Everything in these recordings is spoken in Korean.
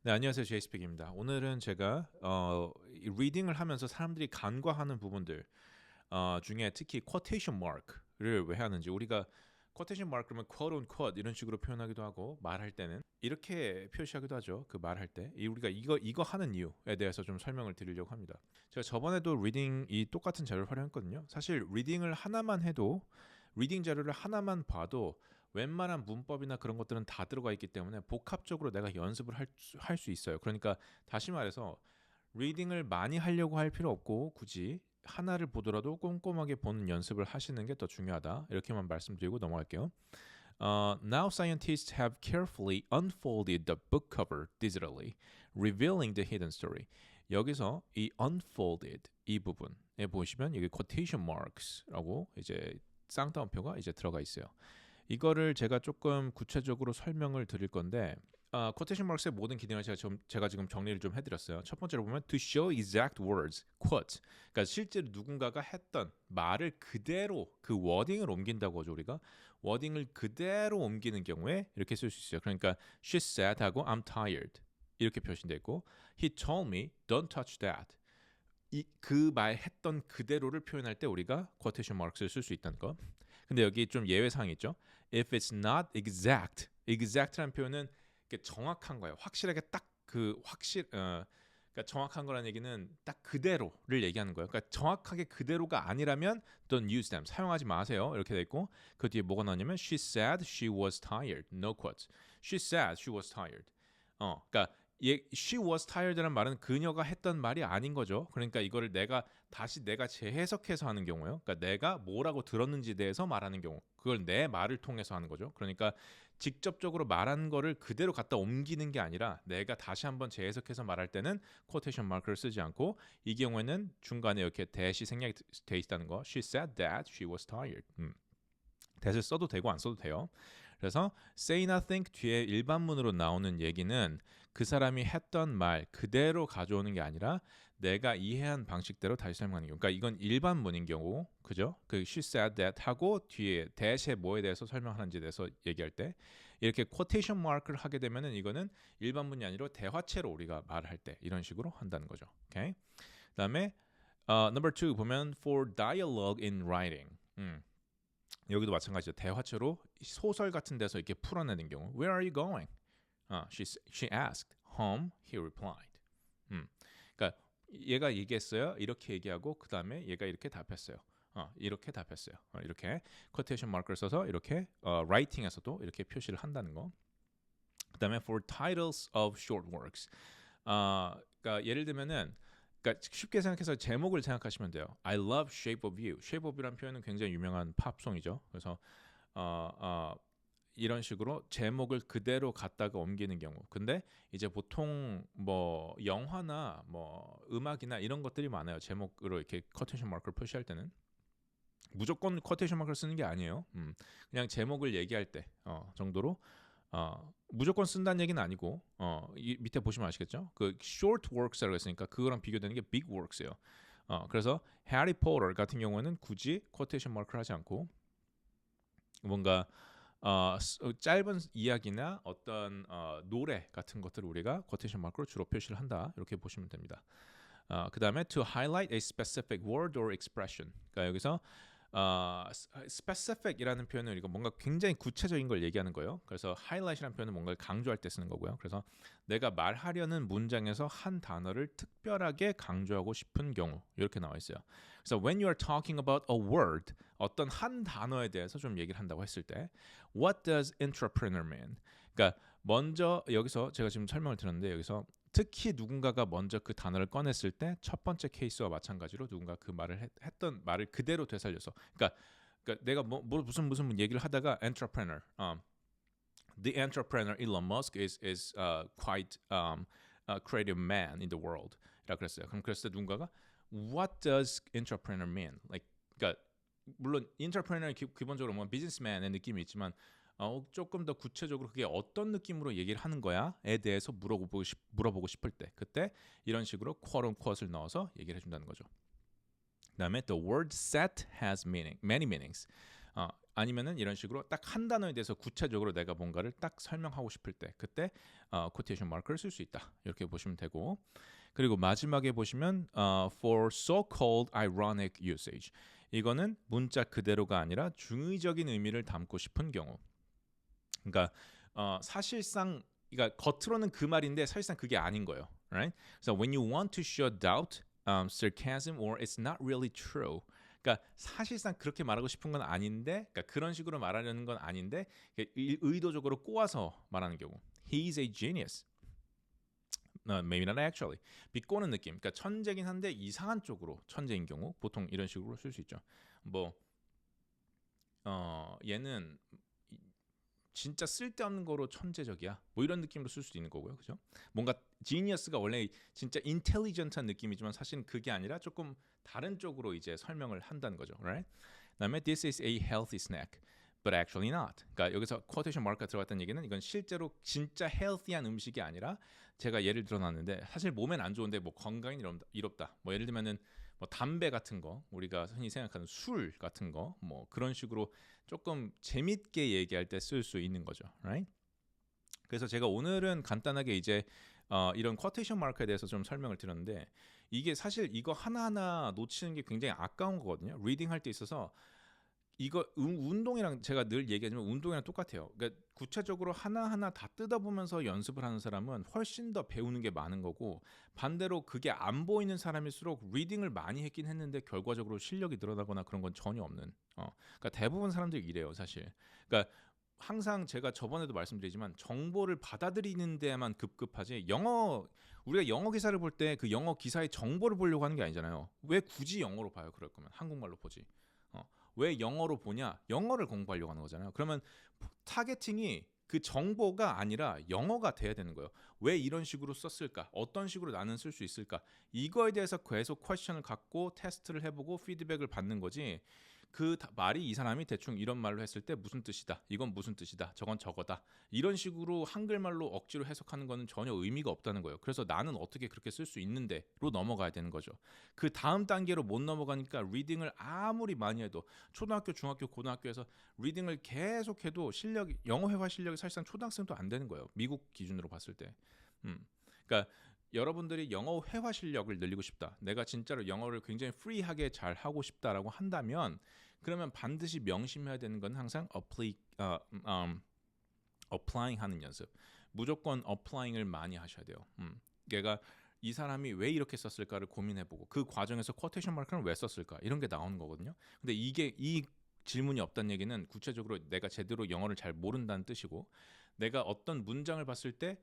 네, 안녕하세요. 제이스픽입니다. 오늘은 제가 이 리딩을 하면서 사람들이 간과하는 부분들 중에 특히 quotation mark를 왜 하는지 우리가 quotation mark 그러면 quote on quote 이런 식으로 표현하기도 하고 말할 때는 이렇게 표시하기도 하죠. 그 말할 때 우리가 이거 하는 이유에 대해서 좀 설명을 드리려고 합니다. 제가 저번에도 리딩 이 똑같은 자료를 활용했거든요. 사실 리딩을 하나만 해도 리딩 자료를 하나만 봐도 웬만한 문법이나 그런 것들은 다 들어가 있기 때문에 복합적으로 내가 연습을 할 수 있어요. 그러니까 다시 말해서 리딩을 많이 하려고 할 필요 없고 굳이 하나를 보더라도 꼼꼼하게 보는 연습을 하시는 게 더 중요하다. 이렇게만 말씀드리고 넘어갈게요. Now scientists have carefully unfolded the book cover digitally, revealing the hidden story. 여기서 이 unfolded 이 부분에 보시면 여기 quotation marks라고 이제 쌍따옴표가 이제 들어가 있어요. 이거를 제가 조금 구체적으로 설명을 드릴 건데 quotation marks의 모든 기능을 제가 지금 정리를 좀 해드렸어요. 첫 번째로 보면 to show exact words, quote. 그러니까 실제로 누군가가 했던 말을 그대로 그 워딩을 옮긴다고 하죠 우리가. 워딩을 그대로 옮기는 경우에 이렇게 쓸 수 있어요. 그러니까 she said 하고 I'm tired 이렇게 표시되어 있고 he told me don't touch that. 그 말했던 그대로를 표현할 때 우리가 quotation marks를 쓸 수 있다는 거. 근데 여기 좀 예외 사항이 있죠. If it's not exact, exact라는 표현은 정확한 거예요. 확실하게 딱 그러니까 정확한 거라는 얘기는 딱 그대로를 얘기하는 거예요. 그러니까 정확하게 그대로가 아니라면 don't use them. 사용하지 마세요. 이렇게 돼 있고 그 뒤에 뭐가 나오냐면 she said she was tired. No quotes. She said she was tired. 그러니까 she was tired라는 말은 그녀가 했던 말이 아닌 거죠. 그러니까 이거를 내가 재해석해서 하는 경우요. 그러니까 내가 뭐라고 들었는지에 대해서 말하는 경우. 그걸 내 말을 통해서 하는 거죠. 그러니까 직접적으로 말한 거를 그대로 갖다 옮기는 게 아니라 내가 다시 한번 재해석해서 말할 때는 quotation mark를 쓰지 않고 이 경우에는 중간에 이렇게 that이 생략돼 있다는 거. She said that she was tired. that을 써도 되고 안 써도 돼요. 그래서 say nothing 뒤에 일반문으로 나오는 얘기는 그 사람이 했던 말 그대로 가져오는 게 아니라 내가 이해한 방식대로 다시 설명하는 경우. 그러니까 이건 일반문인 경우, 그죠? 그 she said that 하고 뒤에 that의 뭐에 대해서 설명하는지에 대해서 얘기할 때 이렇게 quotation mark를 하게 되면은 이거는 일반문이 아니라 대화체로 우리가 말할 때 이런 식으로 한다는 거죠. 오케이? 그다음에 number two 보면 for dialogue in writing. 여기도 마찬가지죠. 대화체로 소설 같은 데서 이렇게 풀어내는 경우. Where are you going? She asked. Home. He replied. 그러니까 얘가 얘기했어요. 이렇게 얘기하고 그 다음에 얘가 이렇게 답했어요. 이렇게 답했어요. 이렇게 quotation mark를 써서 이렇게 writing에서도 이렇게 표시를 한다는 거. 그 다음에 for titles of short works. 그러니까 예를 들면은 그러니까 쉽게 생각해서 제목을 생각하시면 돼요. I love Shape of You. Shape of You라는 표현은 굉장히 유명한 팝송이죠. 그래서 이런 식으로 제목을 그대로 갖다가 옮기는 경우. 근데 이제 보통 뭐 영화나 뭐 음악이나 이런 것들이 많아요. 제목으로 이렇게 quotation mark를 표시할 때는 무조건 quotation mark를 쓰는 게 아니에요. 그냥 제목을 얘기할 때 정도로 무조건 쓴다는 얘기는 아니고 이 밑에 보시면 아시겠죠? 그 short works라고 했으니까 그거랑 비교되는 게 big works예요. 그래서 해리 포터 같은 경우에는 굳이 quotation mark를 하지 않고 뭔가 짧은 이야기나 어떤 노래 같은 것들을 우리가 quotation mark로 주로 표시를 한다. 이렇게 보시면 됩니다. 그 다음에 to highlight a specific word or expression. 그러니까 여기서 specific이라는 표현은 우리가 뭔가 굉장히 구체적인 걸 얘기하는 거예요. 그래서 highlight이라는 표현은 뭔가를 강조할 때 쓰는 거고요. 그래서 내가 말하려는 문장에서 한 단어를 특별하게 강조하고 싶은 경우 이렇게 나와 있어요. 그래서 when you are talking about a word, 어떤 한 단어에 대해서 좀 얘기를 한다고 했을 때 what does entrepreneur mean? 그러니까 먼저 여기서 제가 지금 설명을 드렸는데 여기서 특히 누군가가 먼저 그 단어를 꺼냈을 때 첫 번째 케이스와 마찬가지로 누군가 그 말을 했던 말을 그대로 되살려서 그러니까 내가 무슨 얘기를 하다가 entrepreneur, the entrepreneur Elon Musk is quite a creative man in the world. 라고 그랬어요. 그럼 그랬을 때 누군가가 what does entrepreneur mean? Like 그러니까 물론 entrepreneur 기본적으로 뭐 businessman의 느낌이 있지만 조금 더 구체적으로 그게 어떤 느낌으로 얘기를 하는 거야에 대해서 물어보고 싶을 때 그때 이런 식으로 quote on quote을 넣어서 얘기를 해준다는 거죠. 그다음에 the word set has meaning, many meanings. 아니면은 이런 식으로 딱 한 단어에 대해서 구체적으로 내가 뭔가를 딱 설명하고 싶을 때 그때 quotation mark를 쓸 수 있다. 이렇게 보시면 되고 그리고 마지막에 보시면 for so-called ironic usage 이거는 문자 그대로가 아니라 중의적인 의미를 담고 싶은 경우 그러니까 사실상 그러니까 겉으로는 그 말인데 사실상 그게 아닌 거예요. Right? So when you want to show doubt, sarcasm or it's not really true 그러니까 사실상 그렇게 말하고 싶은 건 아닌데 그러니까 그런 식으로 말하려는 건 아닌데 의도적으로 꼬아서 말하는 경우 He's a genius. No, maybe not actually. 비꼬는 느낌. 그러니까 천재긴 한데 이상한 쪽으로 천재인 경우 보통 이런 식으로 쓸 수 있죠. 뭐 얘는 진짜 쓸데없는 거로 천재적이야. 뭐 이런 느낌으로 쓸 수도 있는 거고요. 그죠? 뭔가 genius가 원래 진짜 intelligent한 느낌이지만 사실은 그게 아니라 조금 다른 쪽으로 이제 설명을 한다는 거죠. Right? 그다음에 this is a healthy snack. But actually not. 그러니까 여기서 quotation mark가 들어갔다는 얘기는 이건 실제로 진짜 healthy한 음식이 아니라 제가 예를 들어놨는데 사실 몸엔 안 좋은데 뭐 건강이 이롭다. 뭐 예를 들면은 뭐 담배 같은 거 우리가 흔히 생각하는 술 같은 거 뭐 그런 식으로 조금 재밌게 얘기할 때 쓸 수 있는 거죠. Right? 그래서 제가 오늘은 간단하게 이제 이런 쿼테이션 마크에 대해서 좀 설명을 드렸는데 이게 사실 이거 하나하나 놓치는 게 굉장히 아까운 거거든요. 리딩 할 때 있어서 이거 운동이랑 제가 늘 얘기하지만 운동이랑 똑같아요. 그러니까 구체적으로 하나하나 다 뜯어보면서 연습을 하는 사람은 훨씬 더 배우는 게 많은 거고 반대로 그게 안 보이는 사람일수록 리딩을 많이 했긴 했는데 결과적으로 실력이 늘어나거나 그런 건 전혀 없는. 그러니까 대부분 사람들이 이래요, 사실. 그러니까 항상 제가 저번에도 말씀드리지만 정보를 받아들이는 데만 급급하지 우리가 영어 기사를 볼 때 그 영어 기사의 정보를 보려고 하는 게 아니잖아요. 왜 굳이 영어로 봐요? 그럴 거면 한국말로 보지. 왜 영어로 보냐? 영어를 공부하려고 하는 거잖아요. 그러면 타겟팅이 그 정보가 아니라 영어가 돼야 되는 거예요. 왜 이런 식으로 썼을까? 어떤 식으로 나는 쓸 수 있을까? 이거에 대해서 계속 퀘스천을 갖고 테스트를 해보고 피드백을 받는 거지. 말이 이 사람이 대충 이런 말로 했을 때 무슨 뜻이다. 이건 무슨 뜻이다. 저건 저거다. 이런 식으로 한글말로 억지로 해석하는 거는 전혀 의미가 없다는 거예요. 그래서 나는 어떻게 그렇게 쓸 수 있는데로 넘어가야 되는 거죠. 그 다음 단계로 못 넘어가니까 리딩을 아무리 많이 해도 초등학교, 중학교, 고등학교에서 리딩을 계속해도 영어 회화 실력이 사실상 초등학생도 안 되는 거예요. 미국 기준으로 봤을 때. 그러니까 여러분들이 영어 회화 실력을 늘리고 싶다. 내가 진짜로 영어를 굉장히 프리하게 잘 하고 싶다라고 한다면 그러면 반드시 명심해야 되는 건 항상 applying 하는 연습. 무조건 applying을 많이 하셔야 돼요. 얘가 이 사람이 왜 이렇게 썼을까를 고민해보고 그 과정에서 쿼테이션 마크는 왜 썼을까 이런 게 나오는 거거든요. 근데 이 질문이 없다는 얘기는 구체적으로 내가 제대로 영어를 잘 모른다는 뜻이고 내가 어떤 문장을 봤을 때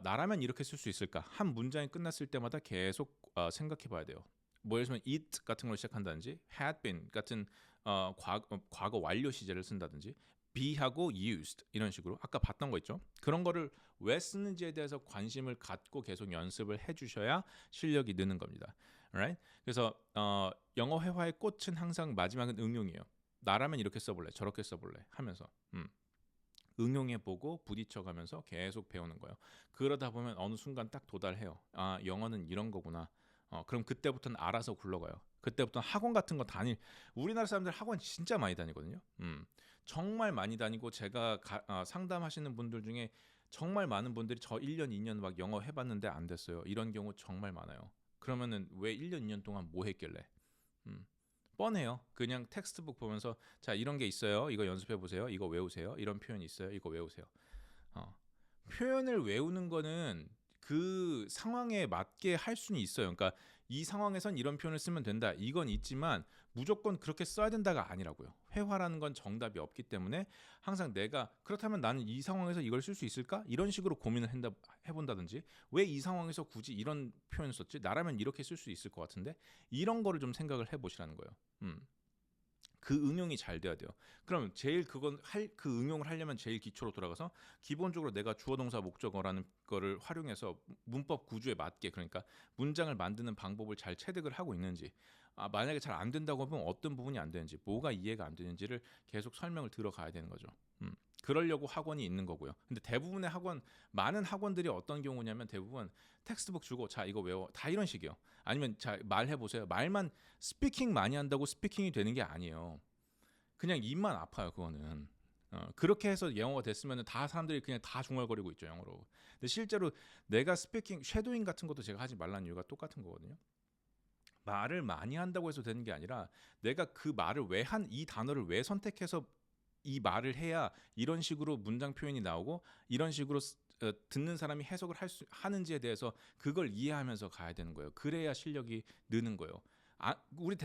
나라면 이렇게 쓸 수 있을까 한 문장이 끝났을 때마다 계속 생각해 봐야 돼요. 뭐 예를 들면 it 같은 걸 시작한다든지 had been 같은 과거 완료 시제를 쓴다든지 be하고 used 이런 식으로 아까 봤던 거 있죠. 그런 거를 왜 쓰는지에 대해서 관심을 갖고 계속 연습을 해주셔야 실력이 느는 겁니다. Alright? 그래서 영어 회화의 꽃은 항상 마지막은 응용이에요. 나라면 이렇게 써볼래 저렇게 써볼래 하면서 응용해보고 부딪혀가면서 계속 배우는 거예요. 그러다 보면 어느 순간 딱 도달해요. 영어는 이런 거구나. 그럼 그때부터는 알아서 굴러가요. 그때부터는 학원 같은 거 우리나라 사람들 학원 진짜 많이 다니거든요. 정말 많이 다니고 제가 상담하시는 분들 중에 정말 많은 분들이 저 1년, 2년 막 영어 해봤는데 안 됐어요. 이런 경우 정말 많아요. 그러면은 왜 1년, 2년 동안 뭐 했길래? 뻔해요. 그냥 텍스트북 보면서 자 이런 게 있어요. 이거 연습해 보세요. 이거 외우세요. 이런 표현이 있어요. 이거 외우세요. 표현을 외우는 거는 그 상황에 맞게 할 수는 있어요. 그러니까 이 상황에선 이런 표현을 쓰면 된다. 이건 있지만 무조건 그렇게 써야 된다가 아니라고요. 회화라는 건 정답이 없기 때문에 항상 내가 그렇다면 나는 이 상황에서 이걸 쓸 수 있을까? 이런 식으로 고민을 해본다든지 왜 이 상황에서 굳이 이런 표현을 썼지? 나라면 이렇게 쓸 수 있을 것 같은데 이런 거를 좀 생각을 해보시라는 거예요. 그 응용이 잘 돼야 돼요. 그럼 제일 그 응용을 하려면 제일 기초로 돌아가서 기본적으로 내가 주어 동사 목적어라는 거를 활용해서 문법 구조에 맞게 그러니까 문장을 만드는 방법을 잘 체득을 하고 있는지 만약에 잘 안 된다고 하면 어떤 부분이 안 되는지 뭐가 이해가 안 되는지를 계속 설명을 들어가야 되는 거죠. 그러려고 학원이 있는 거고요. 근데 대부분의 많은 학원들이 어떤 경우냐면 대부분 텍스트북 주고 자 이거 외워 다 이런 식이에요. 아니면 자 말해보세요. 말만 스피킹 많이 한다고 스피킹이 되는 게 아니에요. 그냥 입만 아파요. 그거는. 그렇게 해서 영어가 됐으면 다 사람들이 그냥 다 중얼거리고 있죠, 영어로. 근데 실제로 내가 스피킹 쉐도잉 같은 것도 제가 하지 말라는 이유가 똑같은 거거든요. 말을 많이 한다고 해서 되는 게 아니라 내가 그 말을 왜 이 단어를 왜 선택해서 이 말을 해야 이런 식으로 문장 표현이 나오고 이런 식으로 듣는 사람이 해석을 하는지에 대해서 그걸 이해하면서 가야 되는 거예요. 그래야 실력이 느는 거예요. 우리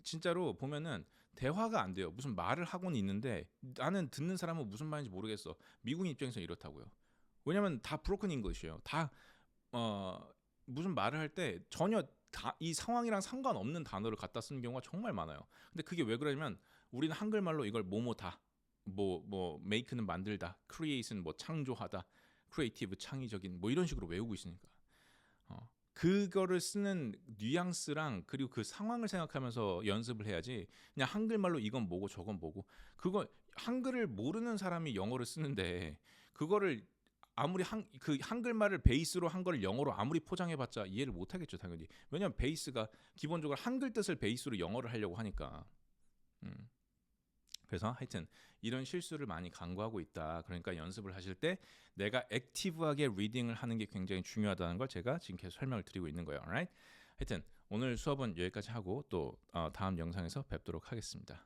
진짜로 보면은 대화가 안 돼요. 무슨 말을 하고는 있는데 나는 듣는 사람은 무슨 말인지 모르겠어. 미국 입장에서 이렇다고요. 왜냐면 다 브로큰 잉글리시예요. 다 무슨 말을 할 때 전혀 이 상황이랑 상관없는 단어를 갖다 쓰는 경우가 정말 많아요. 근데 그게 왜 그러냐면 우리는 한글말로 이걸 뭐뭐다, make는 만들다, create는 뭐 창조하다, creative 창의적인 뭐 이런 식으로 외우고 있으니까. 그거를 쓰는 뉘앙스랑 그리고 그 상황을 생각하면서 연습을 해야지 그냥 한글말로 이건 뭐고 저건 뭐고 그거 한글을 모르는 사람이 영어를 쓰는데 그거를 아무리 그 한글말을 베이스로 한 걸 영어로 아무리 포장해봤자 이해를 못하겠죠 당연히. 왜냐하면 베이스가 기본적으로 한글 뜻을 베이스로 영어를 하려고 하니까. 그래서 하여튼 이런 실수를 많이 간과하고 있다. 그러니까 연습을 하실 때 내가 액티브하게 리딩을 하는 게 굉장히 중요하다는 걸 제가 지금 계속 설명을 드리고 있는 거예요. Alright? 하여튼 오늘 수업은 여기까지 하고 또 다음 영상에서 뵙도록 하겠습니다.